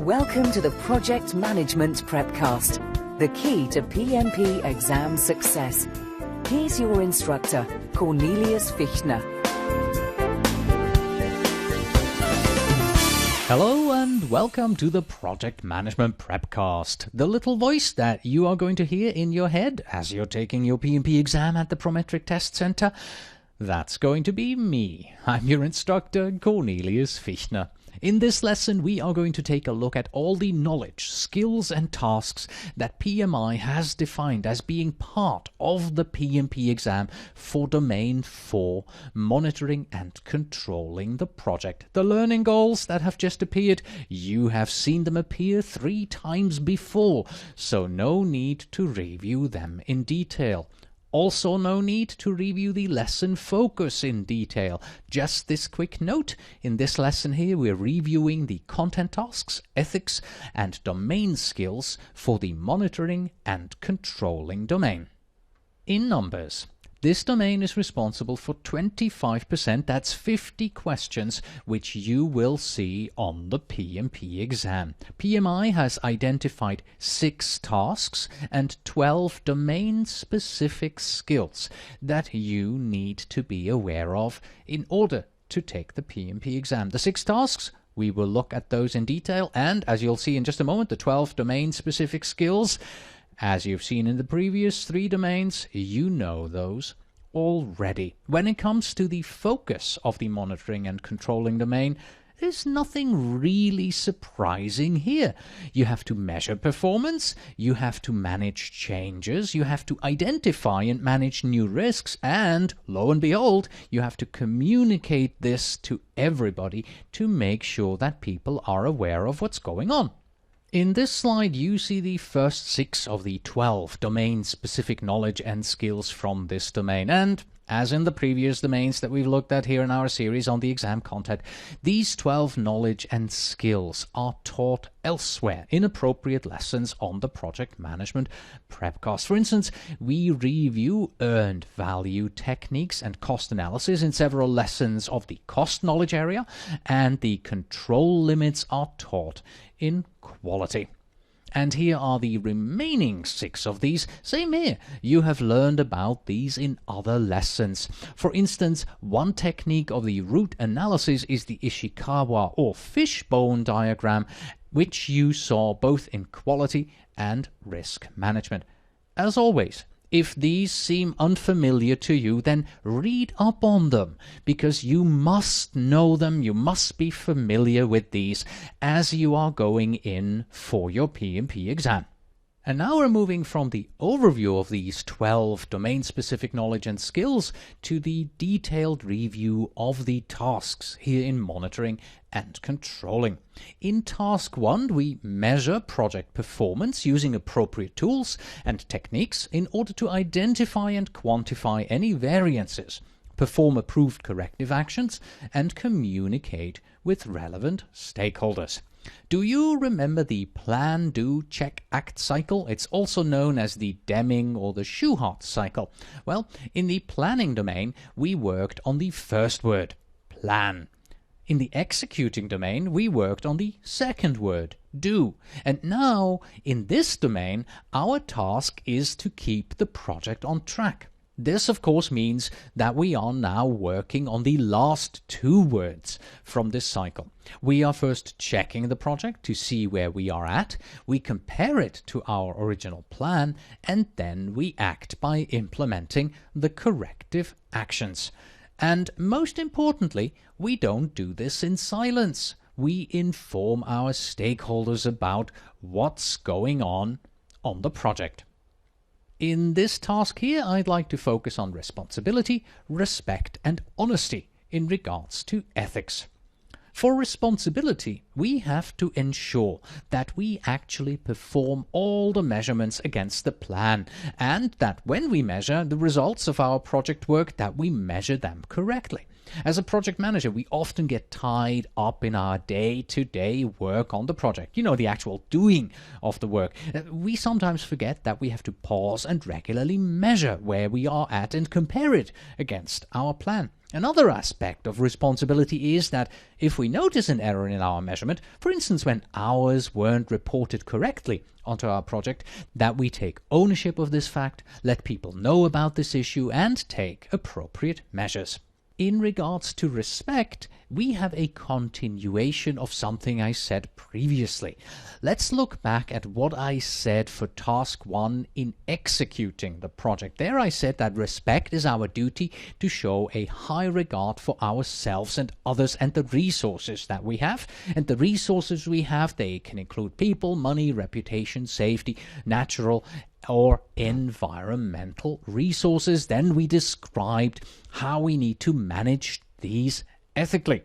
Welcome to the Project Management Prepcast, the key to PMP exam success. Here's your instructor, Cornelius Fichtner. Hello and welcome to the Project Management Prepcast, the little voice that you are going to hear in your head as you're taking your PMP exam at the Prometric Test Centre. That's going to be me. I'm your instructor, Cornelius Fichtner. In this lesson, we are going to take a look at all the knowledge, skills and tasks that PMI has defined as being part of the PMP exam for Domain 4, monitoring and controlling the project. The learning goals that have just appeared, you have seen them appear 3 times before, so no need to review them in detail. Also no need to review the lesson focus in detail. Just this quick note, in this lesson here we're reviewing the content tasks, ethics and domain skills for the monitoring and controlling domain. In numbers, this domain is responsible for 25%, that's 50 questions, which you will see on the PMP exam. PMI has identified 6 tasks and 12 domain-specific skills that you need to be aware of in order to take the PMP exam. The 6 tasks, we will look at those in detail, and as you'll see in just a moment, the 12 domain-specific skills. As you've seen in the previous 3 domains, you know those already. When it comes to the focus of the monitoring and controlling domain, there's nothing really surprising here. You have to measure performance, you have to manage changes, you have to identify and manage new risks, and lo and behold, you have to communicate this to everybody to make sure that people are aware of what's going on. In this slide, you see the first 6 of the 12 domain-specific knowledge and skills from this domain. And as in the previous domains that we've looked at here in our series on the exam content, these 12 knowledge and skills are taught elsewhere in appropriate lessons on the Project Management Prepcast. For instance, we review earned value techniques and cost analysis in several lessons of the cost knowledge area, and the control limits are taught in quality. And here are the remaining 6 of these. Same here. You have learned about these in other lessons. For instance, one technique of the root analysis is the Ishikawa or fishbone diagram, which you saw both in quality and risk management. As always, if these seem unfamiliar to you, then read up on them, because you must know them, you must be familiar with these as you are going in for your PMP exam. And now we're moving from the overview of these 12 domain-specific knowledge and skills to the detailed review of the tasks here in monitoring and controlling. In task 1, we measure project performance using appropriate tools and techniques in order to identify and quantify any variances, perform approved corrective actions, and communicate with relevant stakeholders. Do you remember the plan, do, check, act cycle? It's also known as the Deming or the Schuhart cycle. Well, in the planning domain, we worked on the first word, plan. In the executing domain, we worked on the second word, do. And now, in this domain, our task is to keep the project on track. This, of course, means that we are now working on the last 2 words from this cycle. We are first checking the project to see where we are at, we compare it to our original plan, and then we act by implementing the corrective actions. And most importantly, we don't do this in silence. We inform our stakeholders about what's going on the project. In this task here, I'd like to focus on responsibility, respect, and honesty in regards to ethics. For responsibility, we have to ensure that we actually perform all the measurements against the plan, and that when we measure the results of our project work, that we measure them correctly. As a project manager, we often get tied up in our day-to-day work on the project, the actual doing of the work. We sometimes forget that we have to pause and regularly measure where we are at and compare it against our plan. Another aspect of responsibility is that if we notice an error in our measurement, for instance when hours weren't reported correctly onto our project, that we take ownership of this fact, let people know about this issue, and take appropriate measures. In regards to respect, we have a continuation of something I said previously. Let's look back at what I said for task 1 in executing the project. There I said that respect is our duty to show a high regard for ourselves and others and the resources that we have. And the resources we have, they can include people, money, reputation, safety, natural or environmental resources. Then we described how we need to manage these ethically.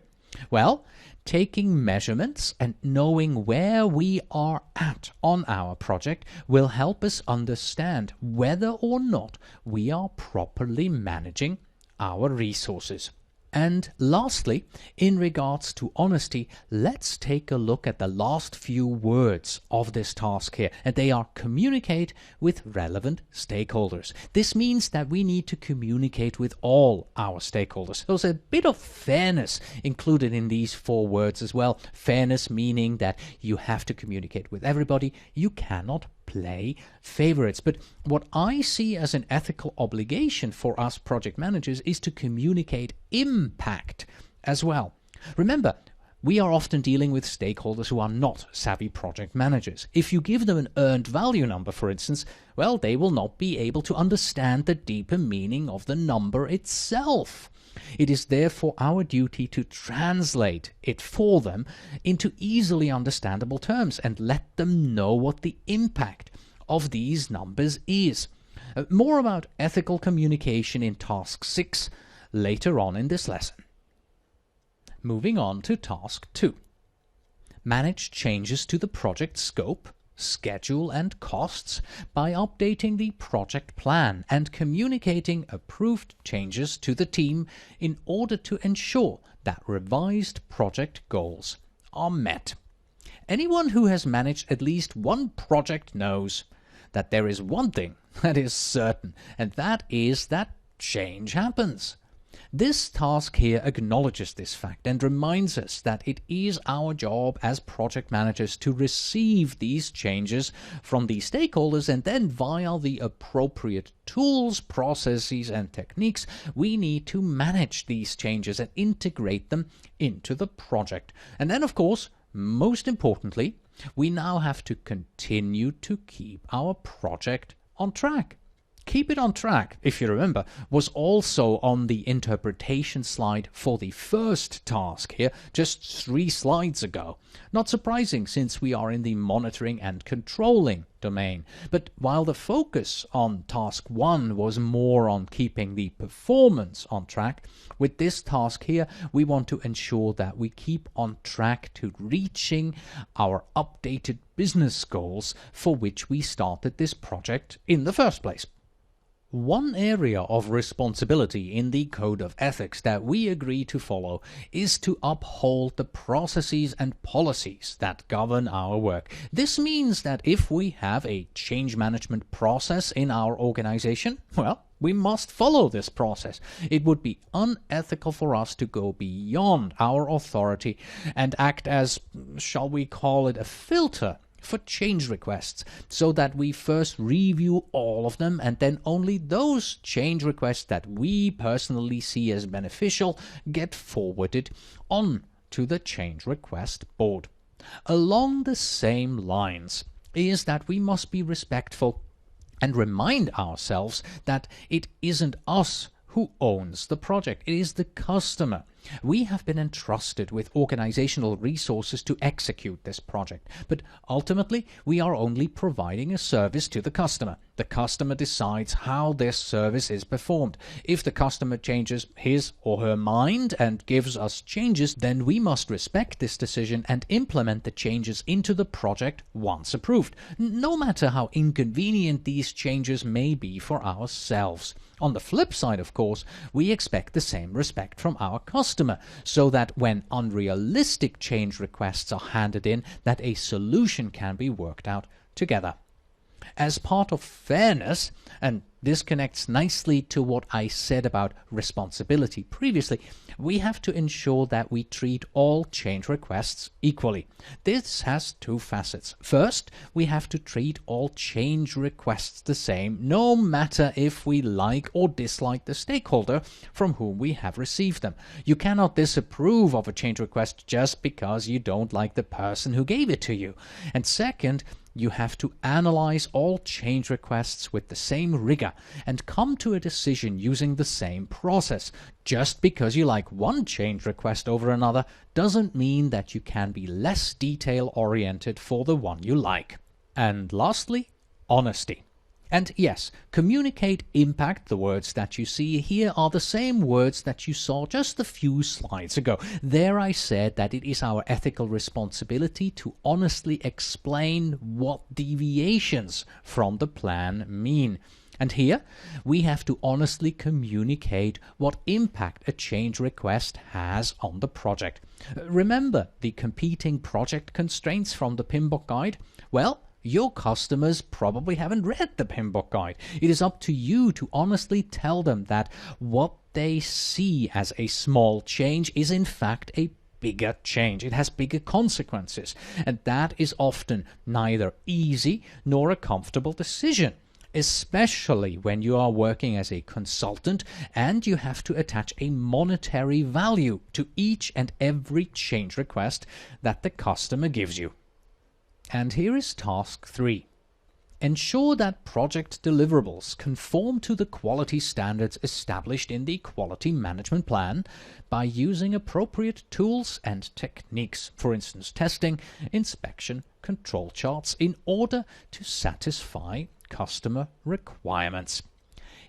Well, taking measurements and knowing where we are at on our project will help us understand whether or not we are properly managing our resources. And lastly, in regards to honesty, let's take a look at the last few words of this task here, and they are communicate with relevant stakeholders. This means that we need to communicate with all our stakeholders. There's a bit of fairness included in these 4 words as well. Fairness meaning that you have to communicate with everybody. You cannot play favorites. But what I see as an ethical obligation for us project managers is to communicate impact as well. Remember, we are often dealing with stakeholders who are not savvy project managers. If you give them an earned value number, for instance, well, they will not be able to understand the deeper meaning of the number itself. It is therefore our duty to translate it for them into easily understandable terms and let them know what the impact of these numbers is. More about ethical communication in task 6 later on in this lesson. Moving on to task 2. Manage changes to the project scope, schedule and costs by updating the project plan and communicating approved changes to the team in order to ensure that revised project goals are met. Anyone who has managed at least one project knows that there is one thing that is certain, and that is that change happens. This task here acknowledges this fact and reminds us that it is our job as project managers to receive these changes from the stakeholders, and then via the appropriate tools, processes and techniques, we need to manage these changes and integrate them into the project. And then, of course, most importantly, we now have to continue to keep our project on track. Keep it on track, if you remember, was also on the interpretation slide for the first task here, just 3 slides ago. Not surprising, since we are in the monitoring and controlling domain. But while the focus on task 1 was more on keeping the performance on track, with this task here, we want to ensure that we keep on track to reaching our updated business goals for which we started this project in the first place. One area of responsibility in the Code of Ethics that we agree to follow is to uphold the processes and policies that govern our work. This means that if we have a change management process in our organization, well, we must follow this process. It would be unethical for us to go beyond our authority and act as, shall we call it, a filter for change requests, so that we first review all of them and then only those change requests that we personally see as beneficial get forwarded on to the change request board. Along the same lines is that we must be respectful and remind ourselves that it isn't us who owns the project, it is the customer. We have been entrusted with organizational resources to execute this project, but ultimately we are only providing a service to the customer. The customer decides how this service is performed. If the customer changes his or her mind and gives us changes, then we must respect this decision and implement the changes into the project once approved, no matter how inconvenient these changes may be for ourselves. On the flip side, of course, we expect the same respect from our customer, so that when unrealistic change requests are handed in, that a solution can be worked out together. As part of fairness, and this connects nicely to what I said about responsibility previously, we have to ensure that we treat all change requests equally. This has two facets. First, we have to treat all change requests the same, no matter if we like or dislike the stakeholder from whom we have received them. You cannot disapprove of a change request just because you don't like the person who gave it to you. And second, you have to analyze all change requests with the same rigor and come to a decision using the same process. Just because you like one change request over another doesn't mean that you can be less detail-oriented for the one you like. And lastly, honesty. And yes, communicate impact. The words that you see here are the same words that you saw just a few slides ago. There I said that it is our ethical responsibility to honestly explain what deviations from the plan mean. And here we have to honestly communicate what impact a change request has on the project. Remember the competing project constraints from the PMBOK guide? Well, your customers probably haven't read the PMBOK guide. It is up to you to honestly tell them that what they see as a small change is in fact a bigger change. It has bigger consequences, and that is often neither easy nor a comfortable decision, especially when you are working as a consultant and you have to attach a monetary value to each and every change request that the customer gives you. And here is task 3. Ensure that project deliverables conform to the quality standards established in the quality management plan by using appropriate tools and techniques, for instance testing, inspection, control charts, in order to satisfy customer requirements.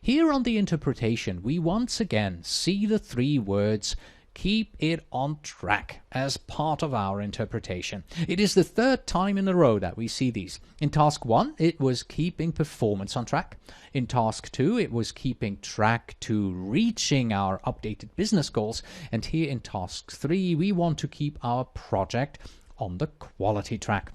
Here on the interpretation, we once again see the 3 words keep it on track as part of our interpretation. It is the 3rd time in a row that we see these. In task 1, it was keeping performance on track. In task 2, it was keeping track to reaching our updated business goals. And here in task 3, we want to keep our project on the quality track.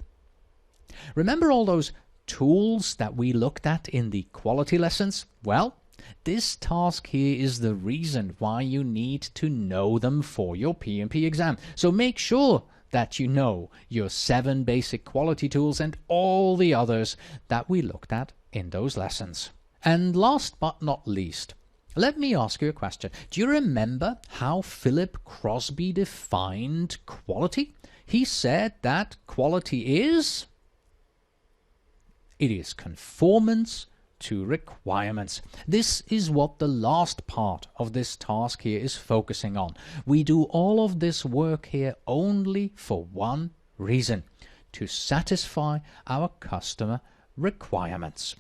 Remember all those tools that we looked at in the quality lessons? Well, this task here is the reason why you need to know them for your PMP exam. So make sure that you know your 7 basic quality tools and all the others that we looked at in those lessons. And last but not least, let me ask you a question. Do you remember how Philip Crosby defined quality? He said that quality is... it is conformance to requirements. This is what the last part of this task here is focusing on. We do all of this work here only for one reason: to satisfy our customer requirements.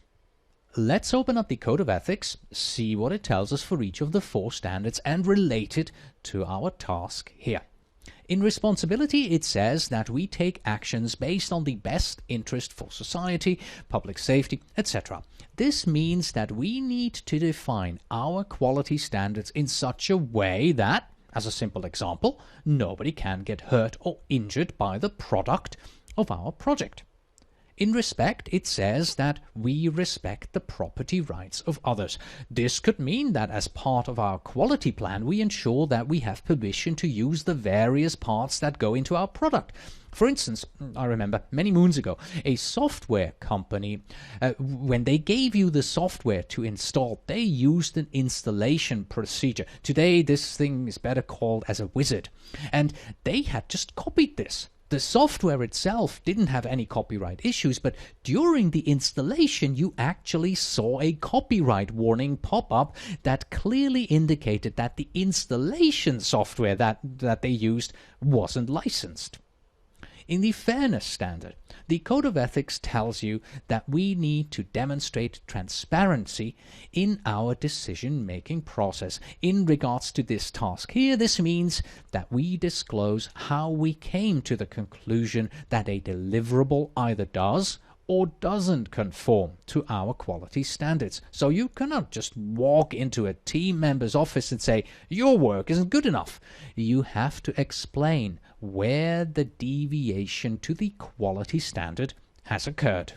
Let's open up the Code of Ethics, see what it tells us for each of the 4 standards and relate it to our task here. In responsibility, it says that we take actions based on the best interest for society, public safety, etc. This means that we need to define our quality standards in such a way that, as a simple example, nobody can get hurt or injured by the product of our project. In respect, it says that we respect the property rights of others. This could mean that as part of our quality plan, we ensure that we have permission to use the various parts that go into our product. For instance, I remember many moons ago, a software company, when they gave you the software to install, they used an installation procedure. Today, this thing is better called as a wizard. And they had just copied this. The software itself didn't have any copyright issues, but during the installation, you actually saw a copyright warning pop up that clearly indicated that the installation software that they used wasn't licensed. In the fairness standard, the Code of Ethics tells you that we need to demonstrate transparency in our decision-making process. In regards to this task here, this means that we disclose how we came to the conclusion that a deliverable either does or doesn't conform to our quality standards. So you cannot just walk into a team member's office and say, your work isn't good enough. You have to explain where the deviation to the quality standard has occurred.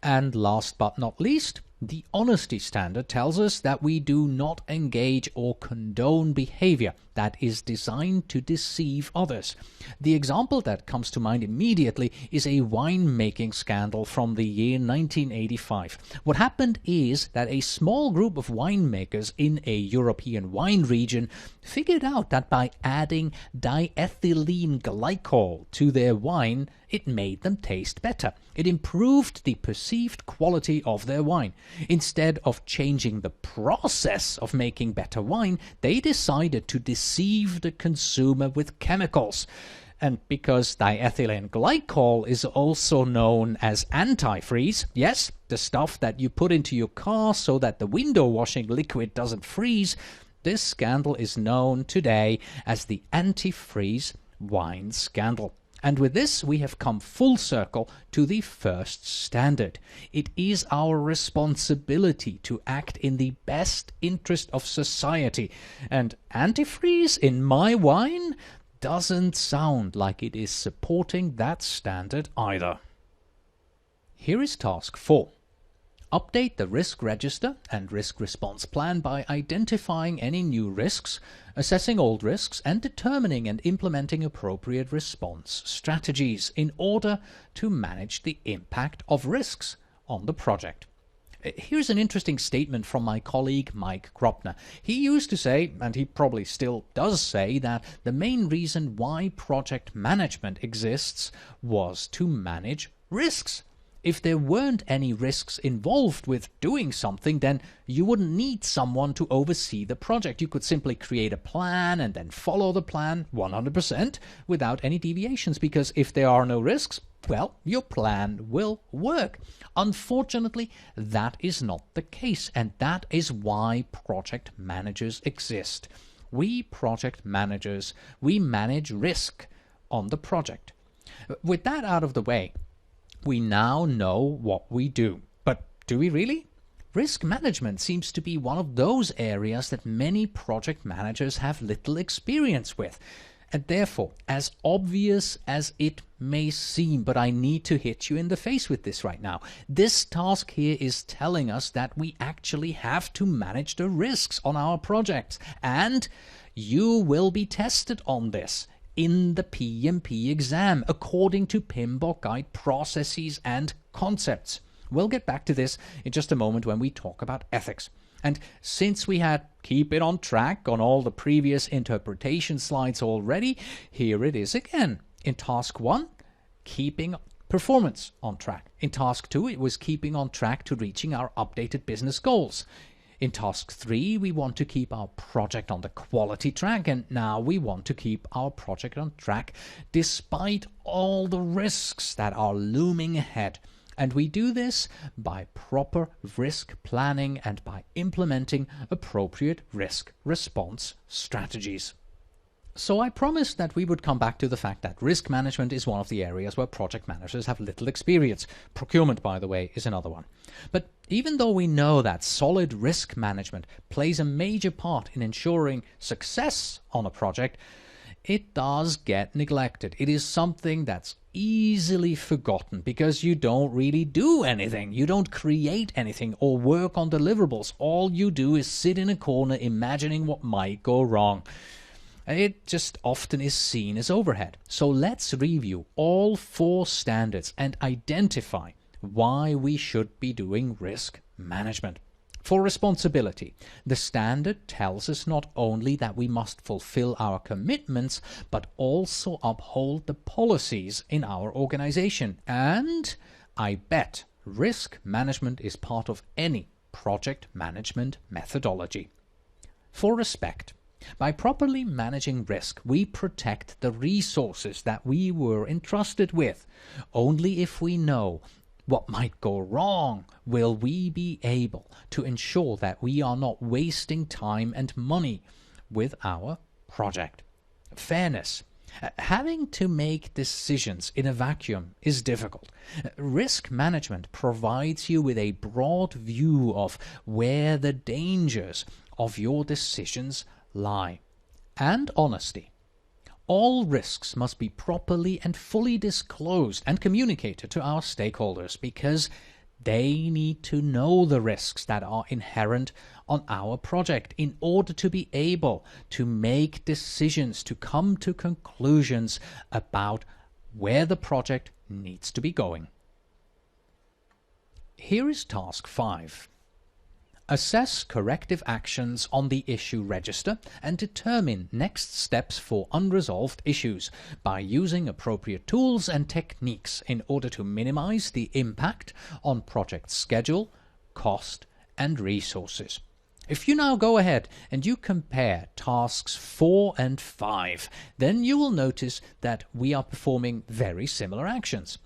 And last but not least, the honesty standard tells us that we do not engage or condone behavior that is designed to deceive others. The example that comes to mind immediately is a winemaking scandal from the year 1985. What happened is that a small group of winemakers in a European wine region figured out that by adding diethylene glycol to their wine, it made them taste better. It improved the perceived quality of their wine. Instead of changing the process of making better wine, they decided to deceive the consumer with chemicals. And because diethylene glycol is also known as antifreeze, yes, the stuff that you put into your car so that the window washing liquid doesn't freeze, this scandal is known today as the antifreeze wine scandal. And with this, we have come full circle to the first standard. It is our responsibility to act in the best interest of society. And antifreeze in my wine doesn't sound like it is supporting that standard either. Here is task 4. Update the risk register and risk response plan by identifying any new risks, assessing old risks, and determining and implementing appropriate response strategies in order to manage the impact of risks on the project. Here's an interesting statement from my colleague Mike Kropner. He used to say, and he probably still does say, that the main reason why project management exists was to manage risks. If there weren't any risks involved with doing something, then you wouldn't need someone to oversee the project. You could simply create a plan and then follow the plan 100% without any deviations, because if there are no risks, well, your plan will work. Unfortunately, that is not the case, and that is why project managers exist. We project managers, we manage risk on the project. With that out of the way, we now know what we do. But do we really? Risk management seems to be one of those areas that many project managers have little experience with. And therefore, as obvious as it may seem, but I need to hit you in the face with this right now, this task here is telling us that we actually have to manage the risks on our projects. And you will be tested on this in the PMP exam, according to PMBOK guide processes and concepts. We'll get back to this in just a moment when we talk about ethics. And since we had keep it on track on all the previous interpretation slides already, here it is again. In task 1, keeping performance on track. In task 2, it was keeping on track to reaching our updated business goals. In task 3, we want to keep our project on the quality track, and now we want to keep our project on track despite all the risks that are looming ahead. And we do this by proper risk planning and by implementing appropriate risk response strategies. So I promised that we would come back to the fact that risk management is one of the areas where project managers have little experience. Procurement, by the way, is another one. But even though we know that solid risk management plays a major part in ensuring success on a project, it does get neglected. It is something that's easily forgotten because you don't really do anything. You don't create anything or work on deliverables. All you do is sit in a corner imagining what might go wrong. It just often is seen as overhead. So let's review all 4 standards and identify why we should be doing risk management. For responsibility, the standard tells us not only that we must fulfill our commitments, but also uphold the policies in our organization. And I bet risk management is part of any project management methodology. For respect, by properly managing risk, we protect the resources that we were entrusted with. Only if we know what might go wrong will we be able to ensure that we are not wasting time and money with our project. Fairness. Having to make decisions in a vacuum is difficult. Risk management provides you with a broad view of where the dangers of your decisions lie. And honesty. All risks must be properly and fully disclosed and communicated to our stakeholders because They need to know the risks that are inherent on our project in order to be able to make decisions, to come to conclusions about where the project needs to be going. Here is task 5. Assess corrective actions on the issue register and determine next steps for unresolved issues by using appropriate tools and techniques in order to minimize the impact on project schedule, cost, and resources. If you now go ahead and you compare tasks 4 and 5, then you will notice that we are performing very similar actions.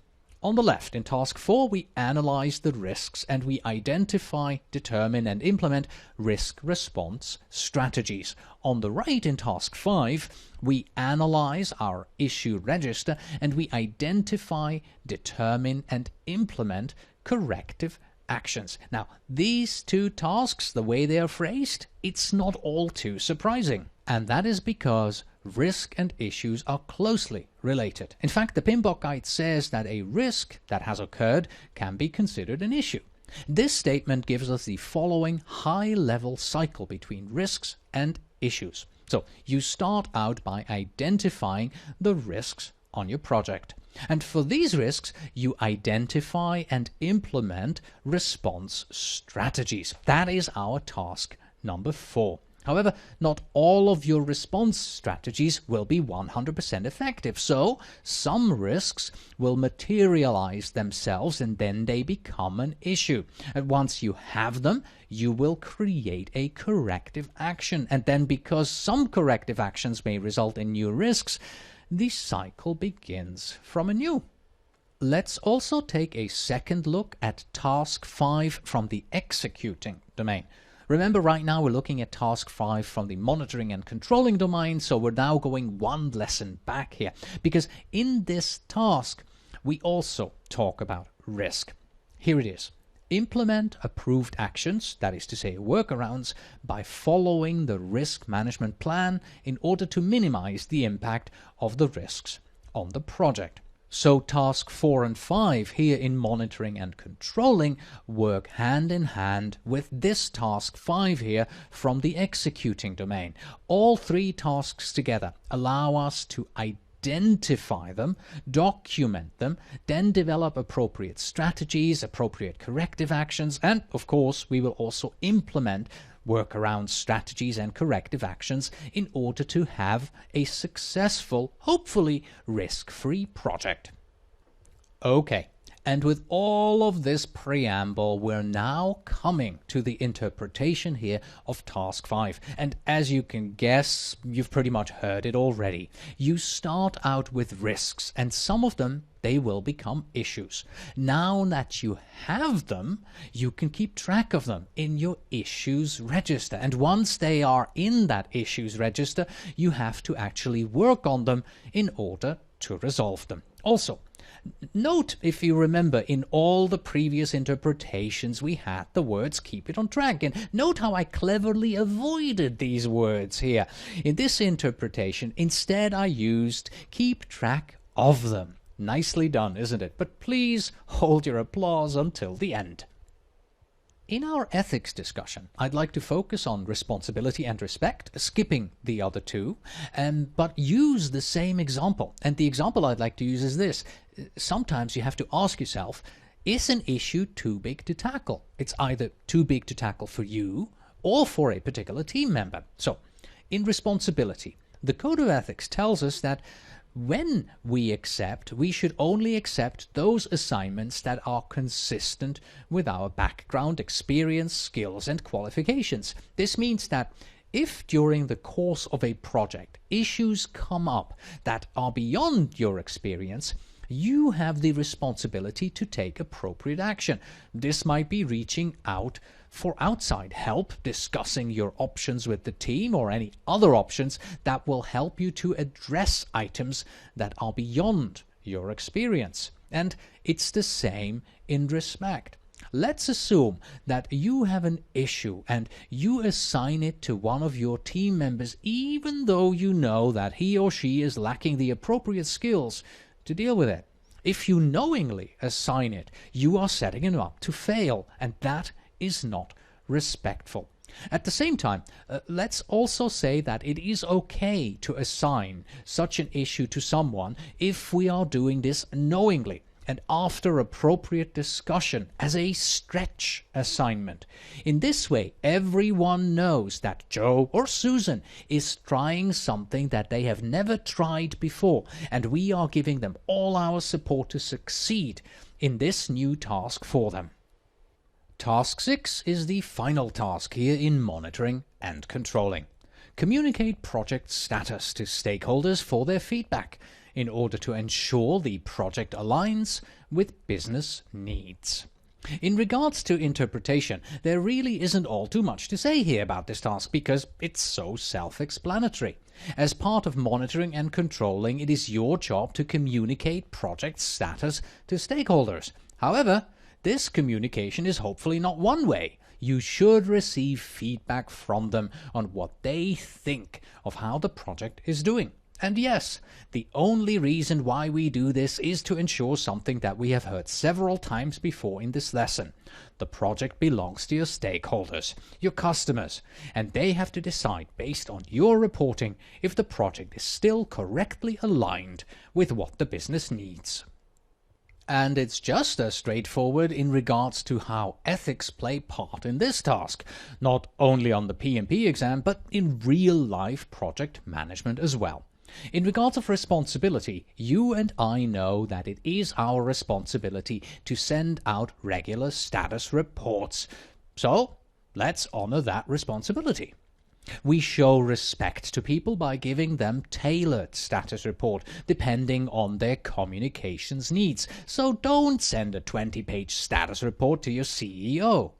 On the left, in task 4, we analyze the risks and we identify, determine, and implement risk response strategies. On the right, in task 5, we analyze our issue register and we identify, determine, and implement corrective actions. Now, these two tasks, the way they are phrased, it's not all too surprising. And that is because risk and issues are closely related. In fact, the PMBOK guide says that a risk that has occurred can be considered an issue. This statement gives us the following high-level cycle between risks and issues. So you start out by identifying the risks on your project. And for these risks, you identify and implement response strategies. That is our task number 4. However, not all of your response strategies will be 100% effective, so some risks will materialize themselves and then they become an issue. And once you have them, you will create a corrective action. And then because some corrective actions may result in new risks, the cycle begins from anew. Let's also take a second look at task 5 from the executing domain. Remember, right now we're looking at task 5 from the monitoring and controlling domain, so we're now going one lesson back here, because in this task we also talk about risk. Here it is. Implement approved actions, that is to say workarounds, by following the risk management plan in order to minimize the impact of the risks on the project. So task 4 and 5 here in monitoring and controlling work hand in hand with this task 5 here from the executing domain. All 3 tasks together allow us to identify them, document them, then develop appropriate strategies, appropriate corrective actions, and of course we will also implement workaround strategies and corrective actions in order to have a successful, hopefully risk-free project. Okay, and with all of this preamble, we're now coming to the interpretation here of task 5. And as you can guess, you've pretty much heard it already. You start out with risks, and some of them, they will become issues. Now that you have them, you can keep track of them in your issues register. And once they are in that issues register, you have to actually work on them in order to resolve them. Also, note, if you remember, in all the previous interpretations we had the words keep it on track, and note how I cleverly avoided these words here. In this interpretation, instead I used keep track of them. Nicely done, isn't it? But please hold your applause until the end. In our ethics discussion, I'd like to focus on responsibility and respect, skipping the other two, but use the same example. And the example I'd like to use is this. Sometimes you have to ask yourself, is an issue too big to tackle? It's either too big to tackle for you or for a particular team member. So, in responsibility, the Code of Ethics tells us that when we accept, we should only accept those assignments that are consistent with our background, experience, skills, and qualifications. This means that if during the course of a project issues come up that are beyond your experience, you have the responsibility to take appropriate action. This might be reaching out for outside help, discussing your options with the team, or any other options that will help you to address items that are beyond your experience. And it's the same in respect. Let's assume that you have an issue and you assign it to one of your team members, even though you know that he or she is lacking the appropriate skills to deal with it. If you knowingly assign it, you are setting him up to fail, and that is not respectful. At the same time, let's also say that it is okay to assign such an issue to someone if we are doing this knowingly and after appropriate discussion as a stretch assignment. In this way, everyone knows that Joe or Susan is trying something that they have never tried before, and we are giving them all our support to succeed in this new task for them. Task 6 is the final task here in monitoring and controlling. Communicate project status to stakeholders for their feedback in order to ensure the project aligns with business needs. In regards to interpretation, there really isn't all too much to say here about this task because it's so self-explanatory. As part of monitoring and controlling, it is your job to communicate project status to stakeholders. However, this communication is hopefully not one way. You should receive feedback from them on what they think of how the project is doing. And yes, the only reason why we do this is to ensure something that we have heard several times before in this lesson. The project belongs to your stakeholders, your customers, and they have to decide based on your reporting if the project is still correctly aligned with what the business needs. And it's just as straightforward in regards to how ethics play part in this task, not only on the PMP exam, but in real-life project management as well. In regards of responsibility, you and I know that it is our responsibility to send out regular status reports. So, let's honor that responsibility. We show respect to people by giving them tailored status report depending on their communications needs. So don't send a 20-page status report to your CEO.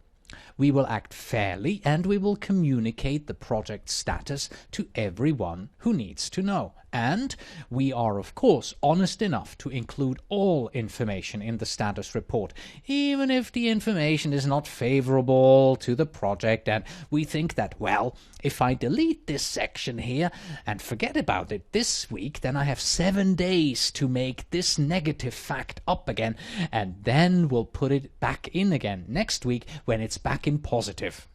We will act fairly and we will communicate the project status to everyone who needs to know. And we are, of course, honest enough to include all information in the status report, even if the information is not favorable to the project and we think that, well, if I delete this section here and forget about it this week, then I have 7 days to make this negative fact up again, and then we'll put it back in again next week when it's back in positive.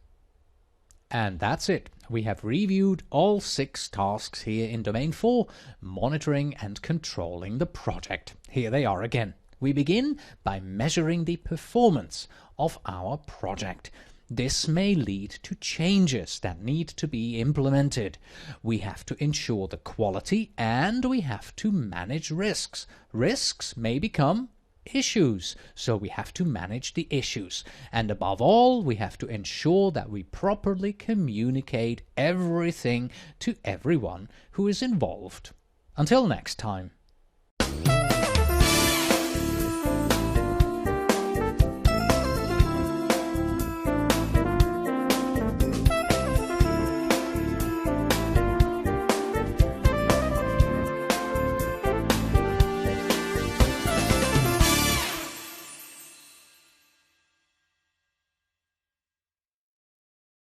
And that's it. We have reviewed all 6 tasks here in Domain 4, monitoring and controlling the project. Here they are again. We begin by measuring the performance of our project. This may lead to changes that need to be implemented. We have to ensure the quality and we have to manage risks. Risks may become issues, so we have to manage the issues. And above all, we have to ensure that we properly communicate everything to everyone who is involved. Until next time.